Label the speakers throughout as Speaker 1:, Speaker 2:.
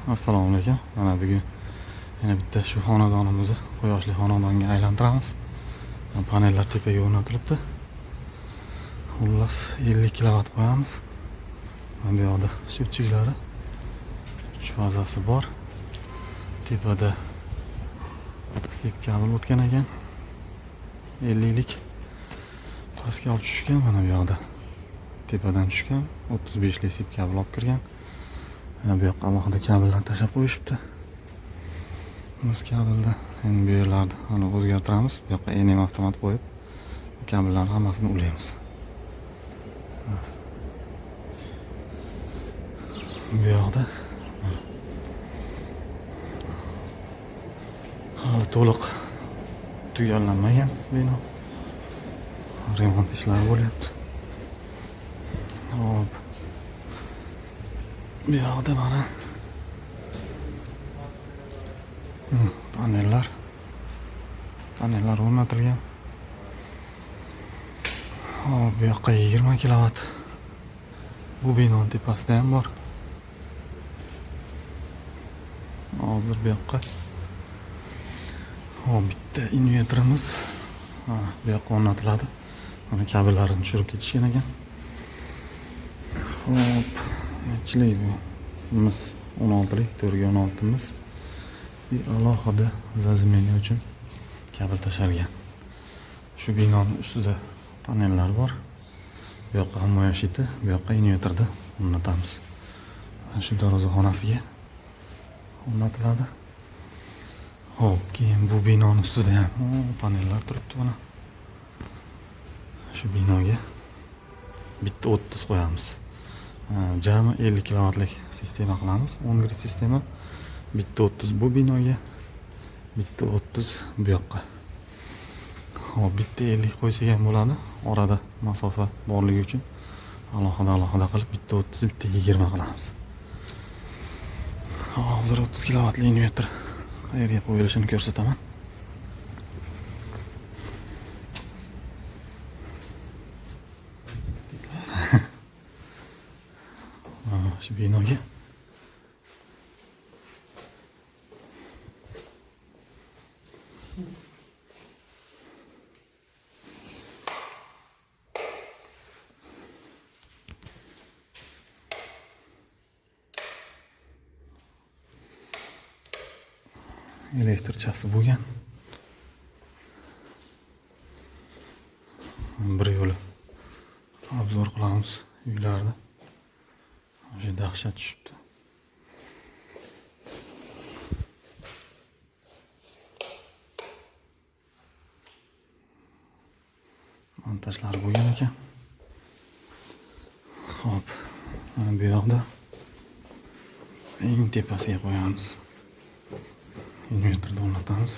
Speaker 1: Assalomu alaykum. Mana bugun yana bitta shu xonadonimizni quyoshli xonadonga aylantiramiz. Panellar tepaga o'rnatilibdi. Xullas 50 kilovat qo'yamiz. Bu yoqda счетчиklari 3 fazasi bor. Tepada sip kabel o'tgan ekan. 50 lik pastga olib tushgan. Mana bu yoqda tepadan tushgan 35 lik sip kabel olib kirgan. Bu yoqqa alohida kabellar tashlab qo'yishibdi. Biz kabelda endi bu yerlarni hali o'zgartiramiz. Bu yoqqa NM avtomat qo'yib kabellarni hammasini ulaymiz. Bu yoqda hali to'liq tugallanmagan bino. Remont ishlari bo'lyapti. Hop. Bu yoqda mana panellar o'rnatilgan. Hop, bu yoqqa 20 kilovat. Bu binoning tepasida ham bor. Hozir bu yoqqa bitta inverterimiz bu yoqqa o'rnatiladi. Mana kabellarini tushirib ketishgan ekan. Hop, nechilik bu? Biz 16 lik, 416 miz. Bir alohida zazimleniya uchun kabel tashalgan. Shu binoning ustida panellar bor. Bu yoqqa himoya shiti, bu yoqqa inverterni o'rnatamiz. Shu darvozaxonasiga o'rnatiladi. Hop, keyin bu binoning ustida ham panellar turibdi mana. Shu binoga bitta 30 qo'yamiz. Jami 50 kilovatlik sistema qilamiz. 10 grid sistema. Bitta 30 bu binoga, bitta 30 bu yoqqa. Hop, bitta 50 qo'ysak ham bo'ladi. Orada masofa borligi uchun alohida qilib bitta 30, bitta 20 qilamiz. Hozir 30 kilovatli inverter qayerga qo'yilishini ko'rsataman. Shu binoga elektrchasi bo'lgan. Bir yo'li obzor qilamiz uylarni. O'sha dahshat tushibdi. Montajlari bo'lgan ekan. Hop, mana bu yoqda eng tepasiga qo'yamiz. Inverterni o'rnatamiz.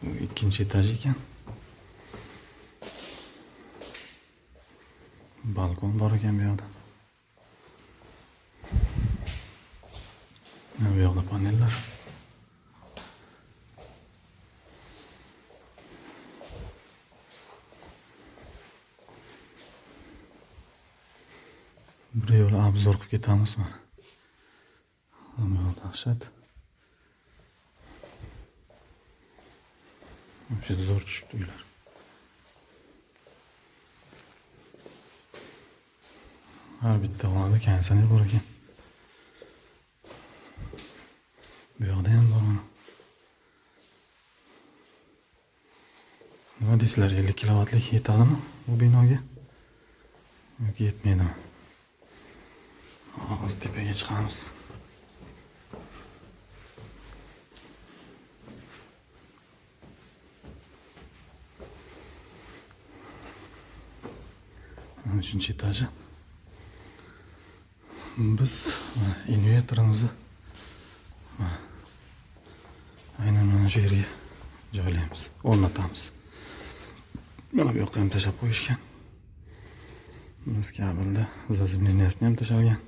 Speaker 1: Bu ikkinchi etaj ekan. Balkon bor ekan bu yoqda. Bu yoqda panellar. Bir yo'li obzor qilib ketamiz mana. Mana bu dahshat. O'sha zo'r tushibdi uylar. Har bitta xonada konditsioner bor ekan. Bu yoqda ham bor mana. Nima deysizlar, 50 kilovatlik yetadimi bu binoga? Yoki yetmaydimi? Hozir tepaga chiqamiz. Mana 3-etaji. Biz inverterimizni aynan mana shu yerga joylaymiz, o'rnatamiz. Mana bu yoqqa ham tashlab qo'yishgan. Biz kabelda zazimleniyasini ham tashlagan.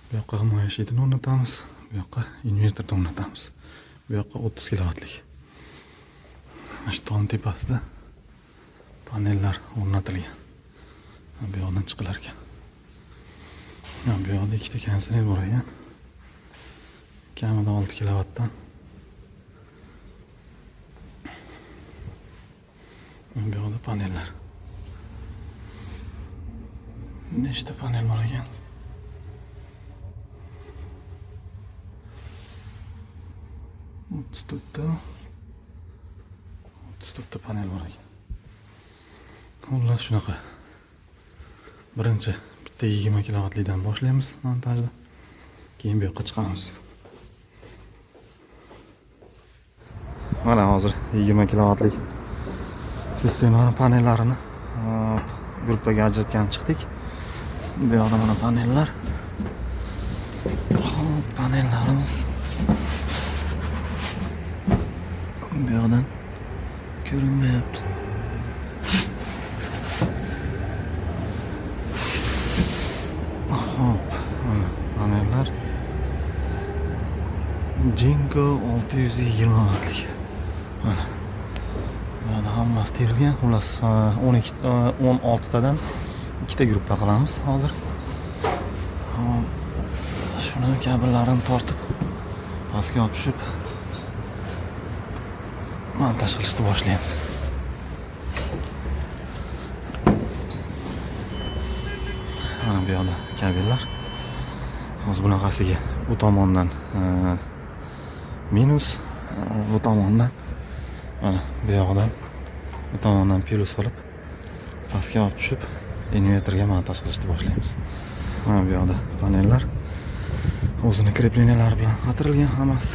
Speaker 1: Bu yoqqa himoya shitini o'rnatamiz, bu yoqqa inverterni o'rnatamiz. Bu yoqqa 30 kilovatlik. Mana shu tom tepasida panellar o'rnatilgan. Bu yoqdan chiqilar ekan. Bu yoqda ikkita konsolet bor ekan. Kamida 6 kilovatdan. Bu yoqda panellar. Nechta panel bor ekan? Tutda panel bor ekan. Xullas shunaqa. Birinchi bitta 20 kilovatlidan boshlaymiz montajda. Keyin bu yoqqa chiqamiz. Mana hozir 20 kilovatlik sistemaning panellarini gruppaga ajratgan chiqdik. Bu yoqda mana panellar. Hop, panellarimiz. Bu yoqdan ko'rinmayapti. Hop, mana panellar. Jinko 620 wattlik. Mana. Mana hammasi terilgan. Xullas 16 tadan ikkita gruppa qilamiz hozir. Shuni kabellarini tortib pastga olib tushib montaj qilishni boshlaymiz. Mana bu yoqda kabellar. Hozir bunaqasiga u tomondan minus, bu tomondan mana bu yoqdan bu tomondan plus olib pastga olib tushib invertorga montaj qilishni boshlaymiz. Mana bu yoqda panellar o'zini krepleniyalari bilan qatirilgan hammasi.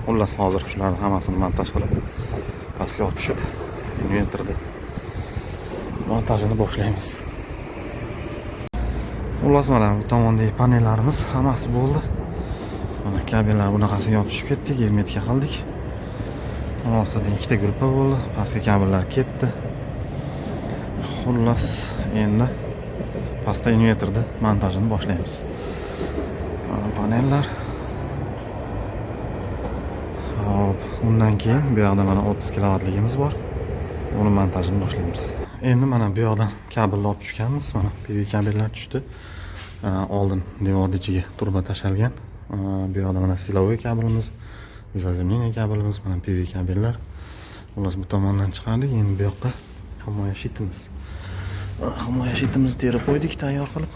Speaker 1: Xullas hozir shularni hammasini montaj qilib pastga olib tushib invertorda montajini boshlaymiz. Xullas mana bu tomondagi panellarimiz hammasi bo'ldi. Mana kabellar bunaqasiga olib tushib ketdik, hermetika qildik. Mana ostidan ikkita gruppa bo'ldi, pastga kabellar ketdi. Xullas endi pastda invertorda montajini boshlaymiz. Mana panellar. Hop, undan keyin bu yoqda mana 30 kilovatligimiz bor. Uni montajini boshlaymiz. Endi mana bu yoqdan kabelni olib tushganmiz. Mana PV kabellar tushdi. Oldin devorning ichiga turba tashalgan. Bu yoqda mana silovoy kabelimiz, zazimliniya kabelimiz, mana PV kabellar. Xullas bu tomondan chiqardik. Endi bu yoqqa himoya shitimiz. Himoya shitimizni terib qo'ydik tayyor qilib.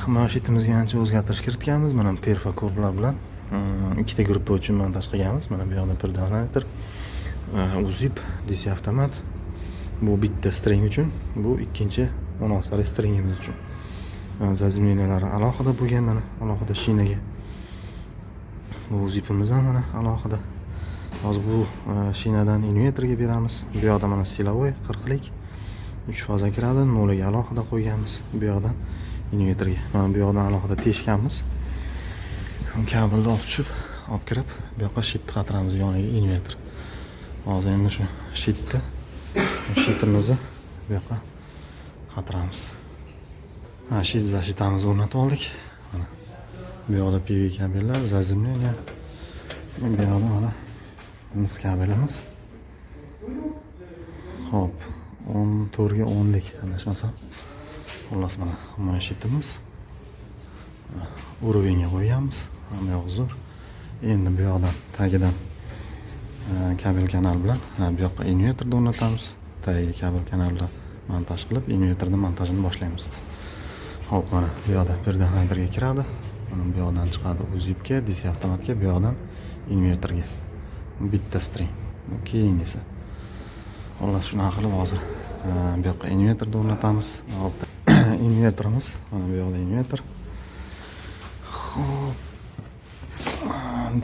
Speaker 1: Himoya shitimizga ancha o'zgartirish kiritganmiz. Mana perfokorlar bilan ikkita gruppa uchun montaj qilganmiz. Mana bu yoqda bir donator, uzip, DC avtomat. Bu bitta string uchun, bu ikkinchi 16 talik stringimiz uchun. Zazimliniyalar alohida bo'lgan, mana alohida shinaga. Bu uzipimiz ham mana alohida. Hozir bu shinadan invertorga beramiz. Bu yoqda mana silovoy 40 lik 3 faza kiradi, noliga alohida qo'yganmiz. Bu yoqdan invertorga. Mana bu yoqdan alohida teshganmiz. Kabelni olib tushib, olib kirib, bu yoqqa shitni qatiramiz yoniga invertor. Hozir endi shu shitimizni bu yoqqa qatiramiz. Shitamizni o'rnatib oldik. Mana bu yoqda PV kabellar, zazimliniya. Bu yoqda mana mis kabelimiz. Hop, 14 ga 10 lik adashmasam. Xullas mana himoya shitimiz. Urovenga qo'yamiz. Hamma yoq zo'r. Endi bu yoqdan tagidan kabel kanal bilan bu yoqqa invertorni o'rnatamiz. Tagiga kabel kanal bilan montaj qilib, invertorning montajini boshlaymiz. Hop, mana bu yoqda birdan radarga kiradi. Mana bu yoqdan chiqadi uzipga, DC avtomatga, bu yoqdan invertorga. Bitta string. Bu keyingisi. Xullas shunaqa qilib hozir bu yoqqa invertorni o'rnatamiz. Hop, invertorimiz, mana bu yoqda invertor. Hop.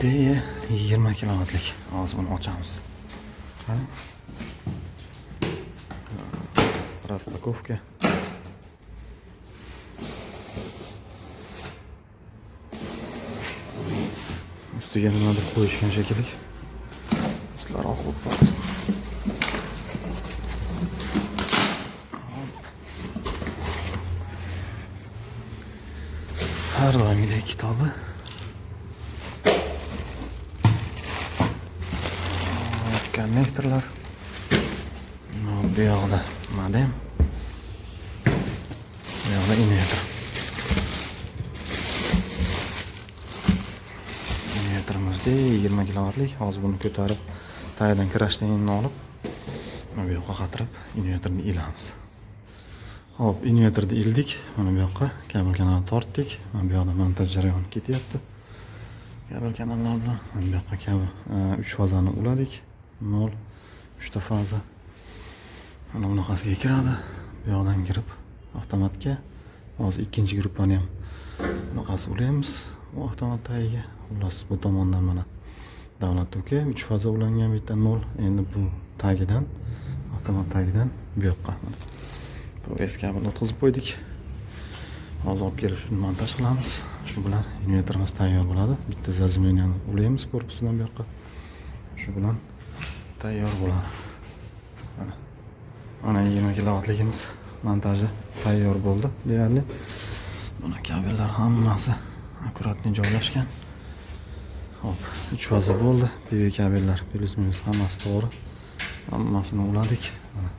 Speaker 1: Deya 20 kilovatlik. Hozir buni ochamiz. Qarang. Raspakovka. Ustiga nimadir qo'yishgan shekilli. Ustilar oqib qoldi. Har doimgidek kitobi. konnektorlar. Bu yoqda modem. Bu yoqda inverter. Inverterimizda 20 kilovatlik. Hozir buni ko'tarib, tagidan kirashdan olib, bu yoqqa qatirib inverterni ilamiz. Hop, inverterni ildik. Mana bu yoqqa kabel kanalni tortdik. Mana bu yoqda montaj jarayoni ketyapti. Kabel kanallar bilan mana bu yoqqa kabel 3 fazani uladik. 0 3 ta faza. Mana bunaqasiga kiradi. Bu yoqdan kirib avtomatga. Hozir ikkinchi gruppani ham bunaqasi ulaymiz. Bu avtomat tagiga. Xullas bu tomondan mana davlat toki 3 faza ulangan bitta 0. Endi bu tagidan avtomat tagidan bu yoqqa mana PVC kabelni o'tkazib qo'ydik. Hozir olib kelib shuni montaj qilamiz. Shu bilan inverterimiz tayyor bo'ladi. Bitta zazmeniyani ulaymiz korpusidan bu yoqqa. Shu bilan tayyor bo'ladi. Mana 20 kilovatligimiz montaji tayyor bo'ldi deyarli. Buna kabellar hammasi akkuratni joylashgan. Hop, 3 faza bo'ldi. PV kabellar plus minus hammasi to'g'ri. Hammasini uladik. Mana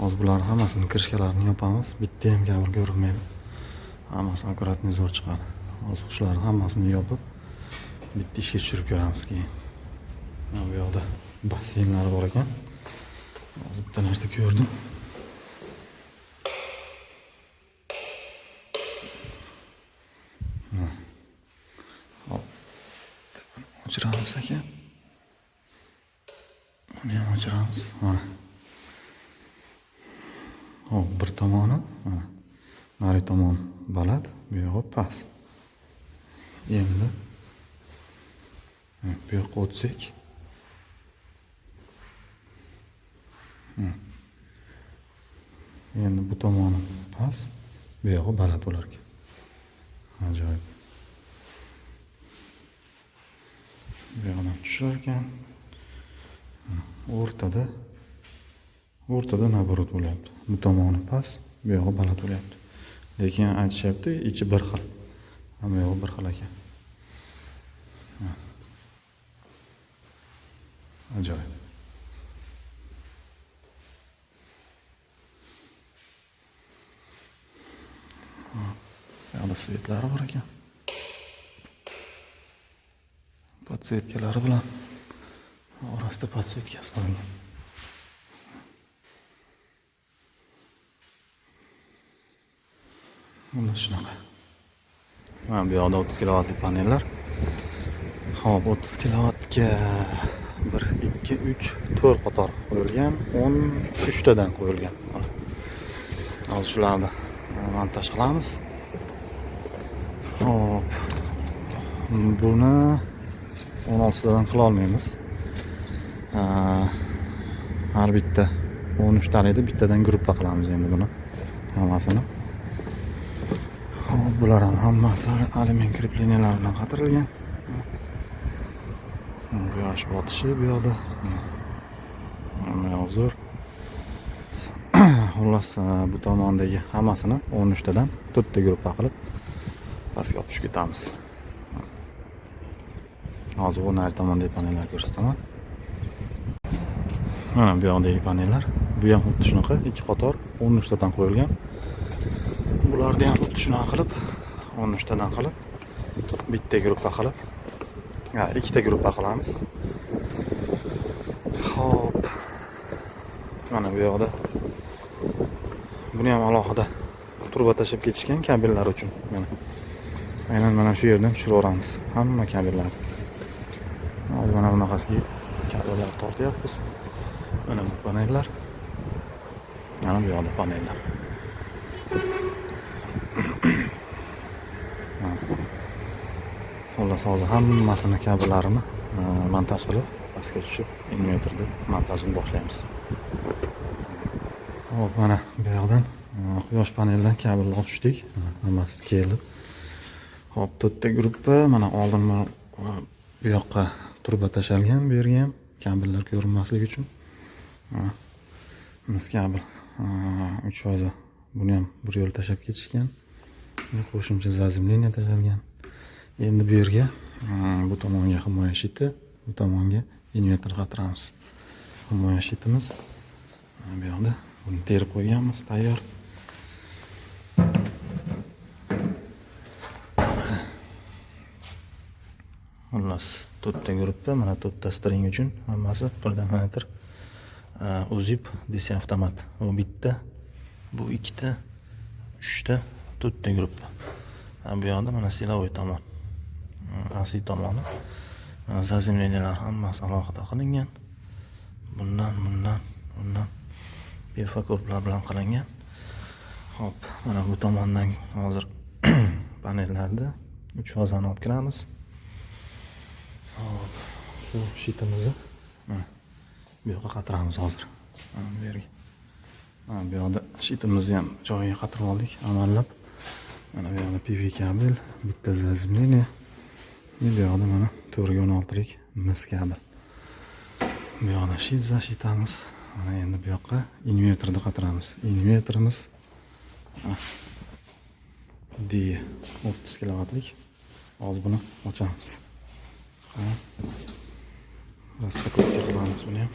Speaker 1: hozir bularni hammasini kirishkalarini yopamiz. Bitta ham kabel ko'rinmaydi. Hammasi akkuratni zo'r chiqadi. Hozir shularni hammasini yopib, bitta ishga tushirib ko'ramiz keyin. Mana bu yoqda basseynlar bor ekan. Hozir bitta narsa ko'rdim. Hop. O'chiramiz ekan. Buni ham o'chiramiz. Mana. Hop, bir tomoni mana. Nari tomon baland, bu yog'i past. Endi bu yoqqa o'tsak. Endi bu tomoni past, bu yog'i baland bo'lar ekan. Ajoyib. Bu yoqdan tushar ekan. O'rtada naborot bo'lyapti. Bu tomoni past, bu yog'i baland bo'lyapti. Lekin aytishyapti, ichi bir xil. Hamma yog'i bir xil ekan. Ajoyib. Yoqda svetlari bor ekan. Podsvetkalari bilan orasida podsvetkasi bor ekan. Mana shunaqa. Mana bu yoqda 30 kilovatlik panellar. Hop, 30 kilovatga 1 2 3 4 qator qo'yilgan, 13 tadan qo'yilgan. Hozir shularni montaj qilamiz. Hop. Buni 16 tadan qila olmaymiz. Har bitta 13 tali edi, bittadan gruppa qilamiz endi buni. Hammasini. Hop, bular ham hammasi alyumin krepleniyalar bilan qatirilgan. Quyosh botishi bu yoqda. Hozir xullas bu tomondagi hammasini 13 tadan 4 ta gruppa qilib pastga olib tushib ketamiz. Hozir bu nari tomondagi panellarni ko'rsataman. Mana bu yoqdagi panellar. Bu ham xuddi shunaqa 2 qator 13 tadan qo'yilgan. Bularni ham xuddi shunaqa qilib 13 tadan qilib bitta gruppa qilib, ikkita gruppa qilamiz. Xo'p. Mana bu yoqda buni ham alohida turba tashib ketishgan kabellar uchun. Aynan mana shu yerdan tushiraveramiz hamma kabellarni. Hozir mana bunaqasiga kabellar tortyapmiz. Mana bu panellar. Mana bu yoqda panellar. Xullas hozir hammasini kabellarini montaj qilib, pastga tushib, inverterni montajini boshlaymiz. Hop, mana bu yoqdan quyosh panelidan kabelni olib tushdik. Hammasi keldi. Hop, 4 ta gruppa, mana oldin bu yoqqa turba tashalgan, bu yerga ham kabellar ko'rinmasligi uchun. Mis kabel 3 faza. Buni ham bir yo'l tashab ketishgan. Qo'shimcha zazimleniya tashalgan. Endi bu yerga bu tomonga himoya shiti, bu tomonga inverter qatiramiz. himoya shitimiz. Bu yoqda buni terib qo'yganmiz, tayyor. Xullas, 4 ta gruppa, mana 4 ta string uchun hammasi 1 metr. Uzib DC avtomat. Bu bitta, bu 2 ta, 3 ta, 4 ta gruppa. Bu yoqda mana silovoy tomon. Asli tomoni. Zazimleniyalar hammasi alohida qilingan. Bundan befakorlar bilan qilingan. Hop, mana bu tomondan hozir panellarda 3 fazani olib kiramiz. Hop, shu shitimizni mana bu yoqqa qatiramiz hozir. Mana bu yerga. Mana bu yoqda shitimizni ham joyiga qatirib oldik, amallab. Mana bu yoqda PV kabel, bitta zazimleniya. Bu yoqda mana 4.16 lik mis kabel. Bu yoqda shitamiz. Mana endi bu yoqqa invertorni qatiramiz. Invertorimiz D 30 kilovatlik. Hozir buni ochamiz. Rasta ko'chiramiz buni ham.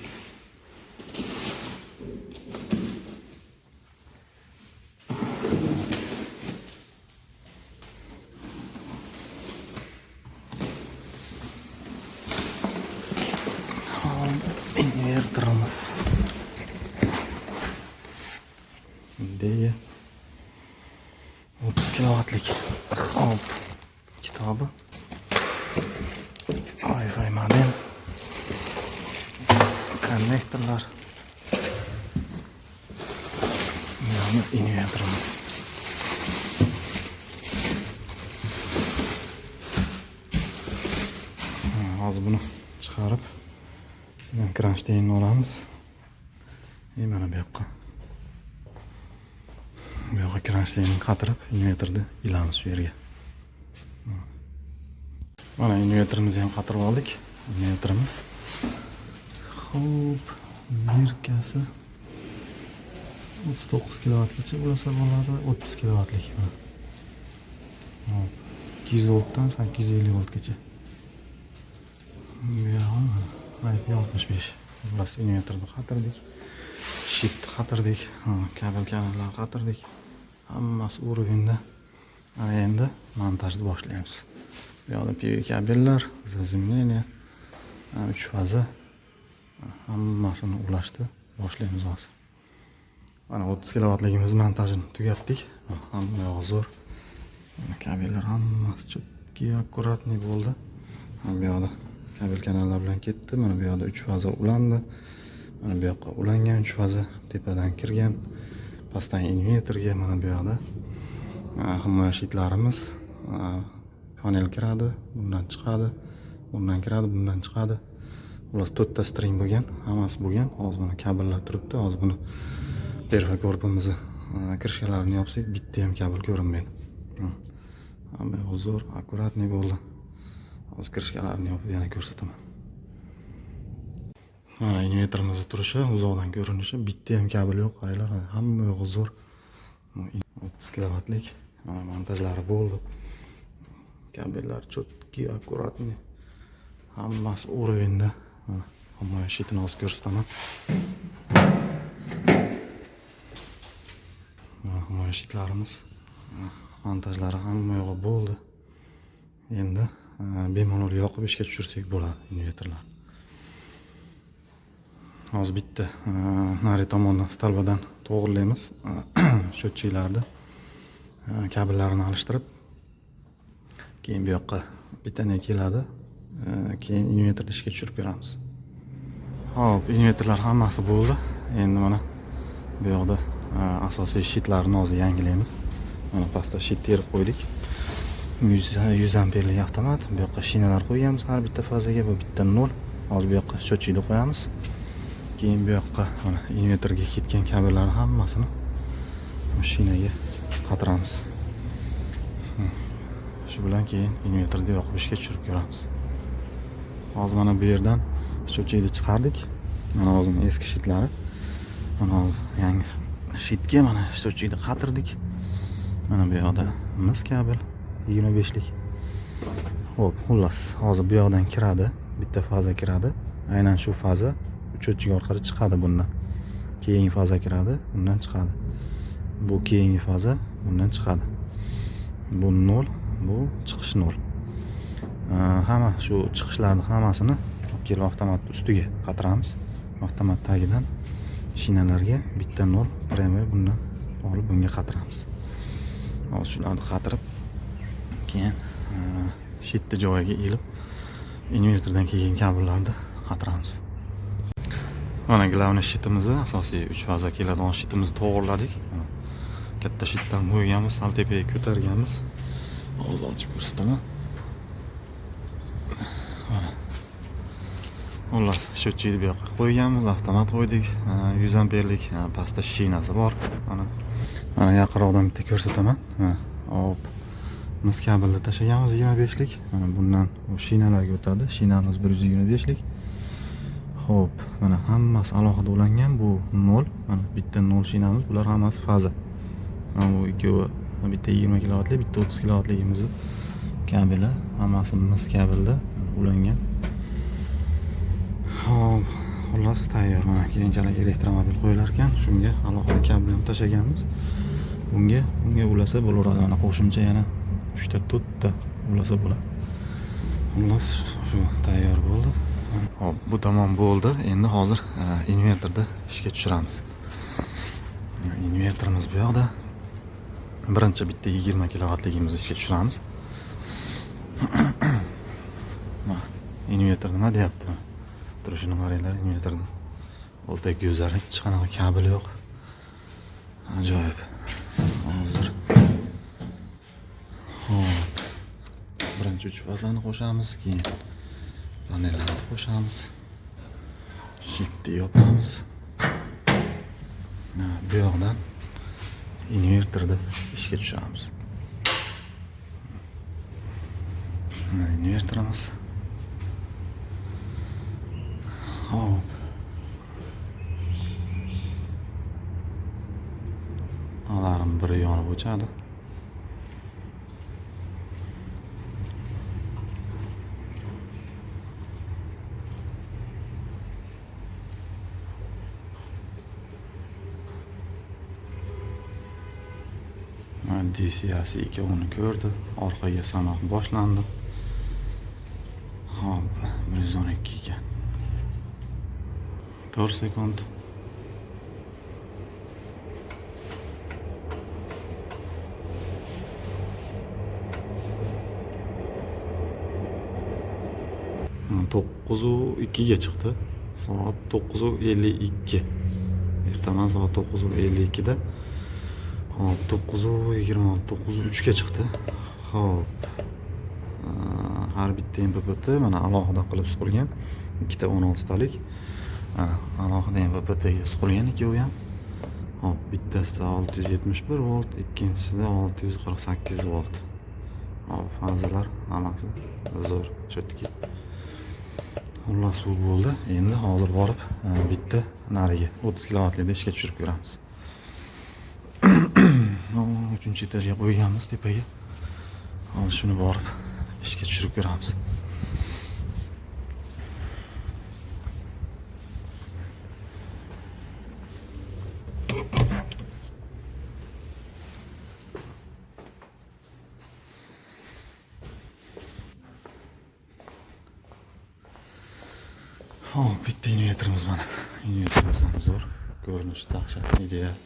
Speaker 1: Invertorimiz D 30 kilovatlik. Hop, kitobi. Wi-Fi modem. Konnektorlar. Mana invertorimiz. Hozir buni chiqarib, kronshtaynni olamiz. Mana bu yoqqa. Bu yoqqa kronshtaynni qatirib, invertorni ilamiz shu yerga. Mana invertorimizni ham qatirib oldik. Invertorimiz. Xo'p, birkasi 39 kilovatgacha bo'lsa bo'ladi, 30 kilovatlik. Hop, 200 voltdan 850 voltgacha. Bu yo'q, 65. Burası invertorni qatirdik. Shift qatirdik. Kabellar qatirdik. Hammasi urovenda. Mana endi montajni boshlaymiz. Bu yoqda PV kabellar, zazimleniya, 3 faza. Hammasini ulashdi. Boshlaymiz hozir. Mana 30 kilovatligimiz montajini tugatdik. Hamma yoq zo'r. Kabellar hammasi chotki, akkuratniy bo'ldi. Bu yoqda kabel kanallar bilan ketdi. Mana bu yoqda 3 faza ulandi. Mana bu yoqqa ulangan 3 faza tepadan kirgan. Pastdan invertorga mana bu yoqda himoya shitlarimiz, panel kiradi, bundan chiqadi, bundan kiradi, bundan chiqadi. Xullas 4 ta string bo'lgan, hammasi bo'lgan. Hozir mana kabellar turibdi. Hozir buni perfokorpimizni kirishkalarini yopsak, bitta ham kabel ko'rinmaydi. Hamma zo'r, akkuratniy bo'ldi. Hozir kirishkalarini yopib yana ko'rsataman. Mana invertorimizni turishi, uzoqdan ko'rinishi, bitta ham kabel yo'q, qaranglar. Hamma yo'q zo'r. 30 kilovatlik montajlari bo'ldi. Kabellar chotki, akkuratniy. Hammasi urovenda. Himoya shitini hozir ko'rsataman. Himoya shitlarimiz, montajlari hamma yo'q bo'ldi. Endi bemalol yoqib ishga tushirsak bo'ladi invertorlar. Hozir bitta nari tomondan stalbadan to'g'irlaymiz. Sho'tchiklarni kabellarini alishtirib, keyin bu yoqqa bittadan keladi. Keyin invertorni ishga tushirib beramiz. Hop, invertorlar hammasi bo'ldi. Endi mana bu yoqda asosiy shitlarni hozir yangilaymiz. Mana pastda shit terib qo'ydik. 100 amperlik avtomat. Bu yoqqa shinalar qo'yamiz har bitta fazaga, bu bitta 0. Hozir bu yoqqa sho'tchikni qo'yamiz. Keyin bu yoqqa mana invertorga ketgan kabellarni hammasini mashinaga qatiramiz. Shu bilan keyin invertorni yoqib ishga tushirib ko'ramiz. Hozir mana bu yerdan sho'tchikni chiqardik. Mana hozir eski shitlari. Mana yangi shitga mana sho'tchikni qatirdik. Mana bu yoqda mis kabel 25 lik. Xo'p, xullas, hozir bu yoqdan kiradi, bitta faza kiradi. Aynan shu faza cho'tchik orqali chiqadi bundan. Keyingi faza kiradi, bundan chiqadi. Bu keyingi faza, bundan chiqadi. Bu 0, bu chiqish 0. Hamma shu chiqishlarni hammasini olib kelib avtomat ustiga qatiramiz. Avtomat tagidan shinalarga bitta 0 premye bundan olib bunga qatiramiz. Hozir shularni qatirib, keyin shitni joyiga ilib, invertordan kelgan kabellarni qatiramiz. Mana glavniy shitimizni, asosiy 3 faza keladigan shitimizni to'g'irladik. Katta shitdan qo'yganmiz, sal tepaga ko'targanmiz. Hozir ochib ko'rsataman. Mana. Xullas, sho'tchikni bu yoqqa qo'yganmiz, avtomat qo'ydik. 100 amperlik pastda shinasi bor. Mana yaqinroqdan bitta ko'rsataman. Mana, hop. Biz kabelni tashlaganmiz 25lik. Mana bundan bu shinalarga o'tadi. Shinamiz 125lik. Xo'p, mana hammasi alohida ulangan. Bu 0, mana bitta 0 shinamiz, bular hammasi faza. Mana bu ikkovi bitta 20 kilovatlik, bitta 30 kilovatligimiz kabeli, hammasi mis kabelda ulangan. Xo'p, xullas tayyor. Mana keyinchalik elektromobil qo'yilar ekan, shunga alohida kabel ham tashlaganmiz. Bunga ulasa bo'laveradi. Mana qo'shimcha yana 3 ta 4 ta ulasa bo'ladi. Xullas shu tayyor bo'ldi. Hop, bu tamom bo'ldi. Endi hozir invertorda ishga tushiramiz. Invertorimiz bu yoqda. Birinchi bitta 20 kilovatligimizni ishga tushiramiz. Invertor nima deyapti? Turishini qaranglar, invertorda. O'ta go'zal, hech qanaqa kabel yo'q. Ajoyib. Hozir hop, birinchi 3 fazani qo'shamiz, keyin panellarni qo'shamiz. Shitni yopamiz. Bu yoqdan invertorda ishga tushamiz. Invertorimiz. Hop. Alarm biri yonib o'chadi. DC'si ikkovini ko'rdi. Orqaga sanoq boshlandi. Hop, 112 ekan. 4 sekund. To'qqiz u 2 ga chiqdi. Soat 9:52. Ertaman soat 9:52 da. Hop, 9:20, 9:03 ga chiqdi. Hop. Har bitta MPPT mana alohida qilib suqilgan. Ikkita 16 talik. Mana alohida MPPT ga suqilgan ikkovi ham. Hop, bittasida 671 volt, ikkinchisida 648 volt. Hop, fazalar hammasi zo'r, cho'tki. Xullas bu bo'ldi. Endi hozir borib bitta nariga 30 kilovatlikda ishga tushirib ko'ramiz. 3-etajga qo'yganmiz tepaga. Hozir shuni borib ishga tushirib ko'ramiz. Hop, bitta invertorimiz mana. Invertorimiz ham zo'r. Ko'rinishi dahshat, ideal.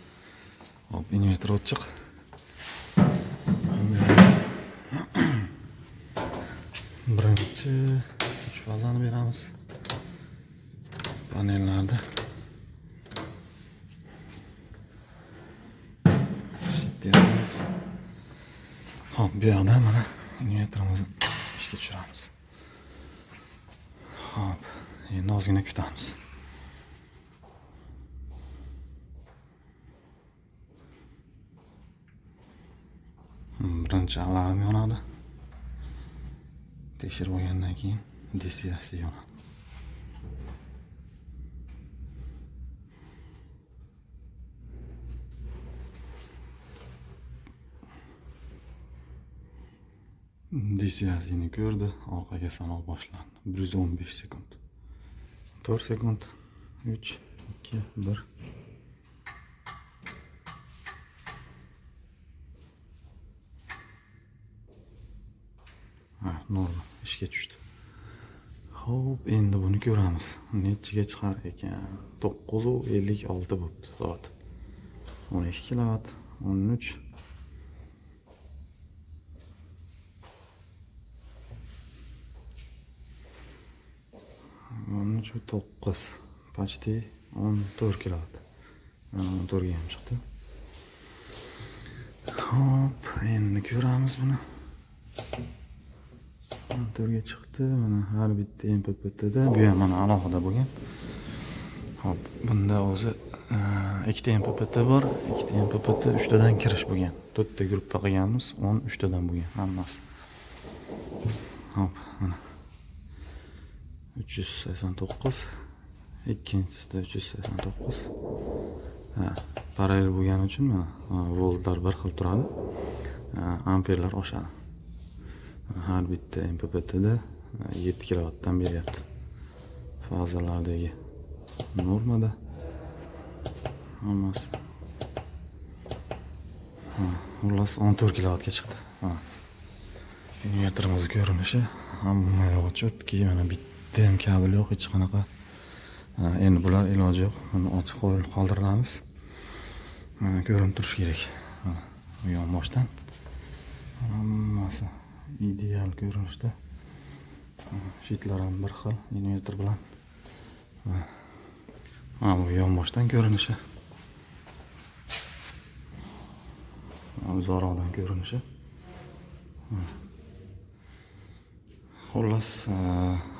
Speaker 1: Hop, invertor ochiq. Birinchi 3 fazani beramiz. Panellarda hop, bu yoqdan mana invertorimizni ishga tushiramiz. Hop, endi ozgina kutamiz. Birinchi alarm yonadi. Tekshirib olgandan keyin DC'si yonadi. DC'sini ko'rdi, orqaga sanoq boshlandi. 115 sekund. 4 sekund. 3 2 1. Ha, normal ishga tushdi. Xo'p, endi buni ko'ramiz. Nechiga chiqar ekan? 9:56 bo'pti soat. 12 kilovat, 13 9, почти 14 kilovat. 14 ga ham chiqdi. Xo'p, endi ko'ramiz buni. 14 ga chiqdi. Mana har bitta MPPTda bu ham mana alohida bo'lgan. Hop, bunda o'zi ikkita MPPT bor. Ikkita MPPT 3 tadan kirish bo'lgan. 4 ta gruppa qilganmiz, 13 tadan bo'lgan hammasi. Hop, mana 389, ikkinchisida 389. Ha, parallel bo'lgani uchun mana voltlar bir xil turadi. Amperlar oshadi. Har bitta MPPTda 7 kilovatdan beryapti. Fazalardagi normada hammasi. Xullas 14 kilovatga chiqdi. Inverterimiz ko'rinishi hamma yo'q chotki, mana bitta ham kabel yo'q, hech qanaqa. Endi bular iloji yo'q. Buni ochiq qo'yib qoldiramiz. Mana ko'rinib turishi kerak. Mana bu yonboshdan hammasi ideal ko'rinishda. Shitlar ham bir xil inverter bilan. Mana bu yonboshdan ko'rinishi. Zo'roqdan ko'rinishi. Xullas,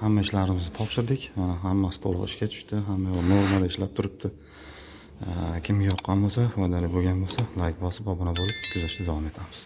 Speaker 1: hamma ishlarimizni topshirdik. Mana hammasi to'liq ishga tushdi. Hamma normada ishlab turibdi. Kimga yoqqan bo'lsa, foydali bo'lgan bo'lsa, like bosib, obuna bo'lib, kuzatishda davom etamiz.